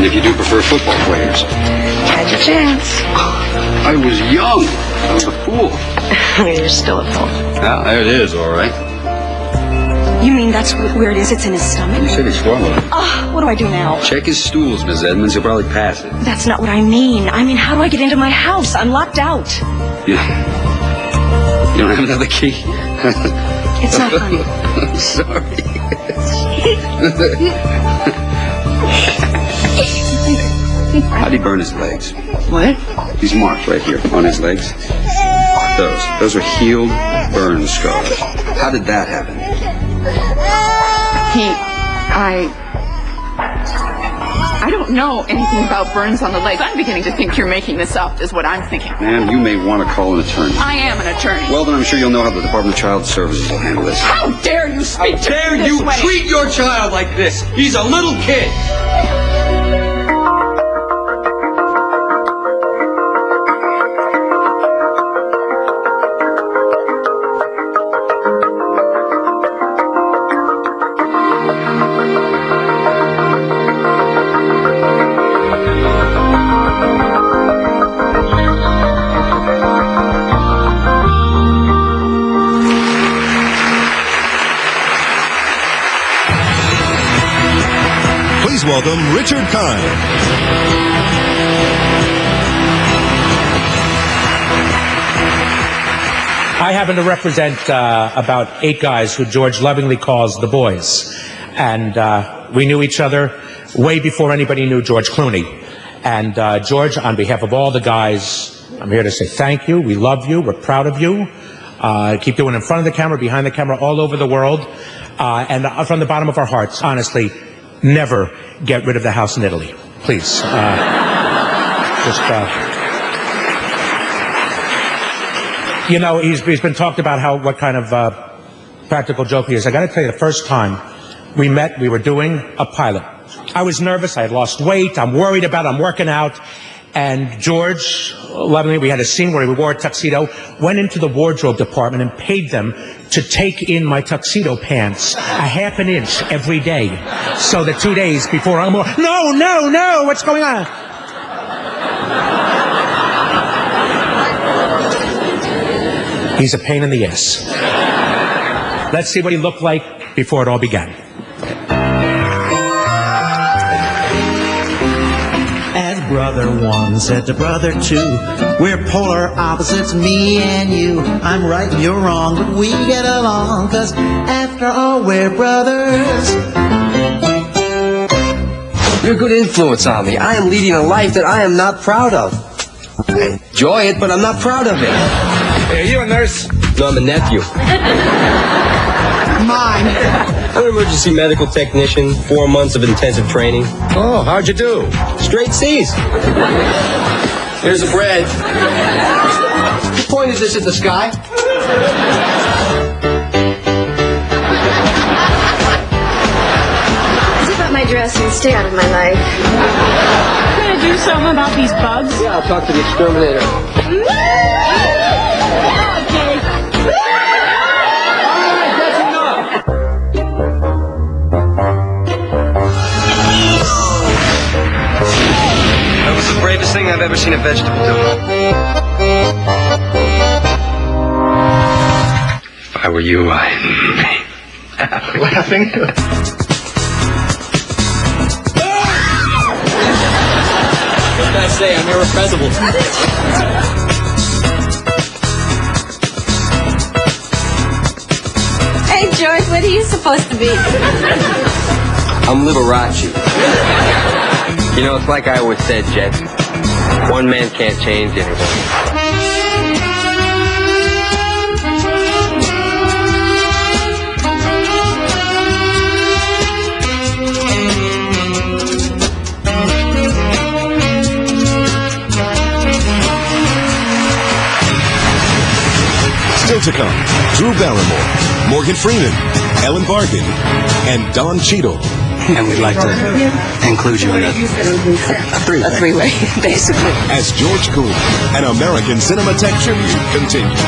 And if you do prefer football players. Had your chance. I was young. I was a fool. You're still a fool. Ah, there it is, all right. You mean that's where it is? It's in his stomach? You said he swallowed it. What do I do now? Check his stools, Miss Edmonds. He'll probably pass it. That's not what I mean. I mean, how do I get into my house? I'm locked out. Yeah. You don't have another key? It's not funny. I'm sorry. How'd he burn his legs? What? These marks right here on his legs. Those are healed burn scars. How did that happen? I don't know anything about burns on the legs. I'm beginning to think you're making this up, is what I'm thinking. Ma'am, you may want to call an attorney. I am an attorney. Well, then I'm sure you'll know how the Department of Child Services will handle this. How dare you speak to me this way? How dare you treat your child like this? He's a little kid. Please welcome Richard Kind. I happen to represent about 8 guys who George lovingly calls the boys. And we knew each other way before anybody knew George Clooney. And George, on behalf of all the guys, I'm here to say thank you. We love you. We're proud of you. Keep doing it in front of the camera, behind the camera, all over the world. And from the bottom of our hearts, honestly, never get rid of the house in Italy. Please. You know, he's been talked about what kind of practical joke he is. I got to tell you, the first time we met, we were doing a pilot. I was nervous. I had lost weight. I'm worried about it. I'm working out. And George, lovingly, we had a scene where we wore a tuxedo, went into the wardrobe department and paid them to take in my tuxedo pants a half an inch every day. So that 2 days before I'm no, what's going on? He's a pain in the ass. Let's see what he looked like before it all began. As brother one said to brother two, we're polar opposites, me and you. I'm right and you're wrong, but we get along, 'cause after all, we're brothers. You're a good influence on me. I am leading a life that I am not proud of. I enjoy it, but I'm not proud of it. Hey, are you a nurse? No, I'm a nephew. Mine. I'm an emergency medical technician, 4 months of intensive training. Oh, how'd you do? Straight C's. Here's the bread. You pointed this at the sky? Zip up my dress and stay out of my life. Gonna do something about these bugs? Yeah, I'll talk to the exterminator. That was the bravest thing I've ever seen a vegetable do. If I were you, I'd be laughing. What did I say? I'm irrepressible. Hey, George, what are you supposed to be? I'm Liberace. You know, it's like I always said, Jet. One man can't change anything. Still to come, Drew Barrymore, Morgan Freeman, Ellen Barkin, and Don Cheadle. And we'd like to include you in a three-way, basically. As George Clooney, an American Cinematheque tribute continues.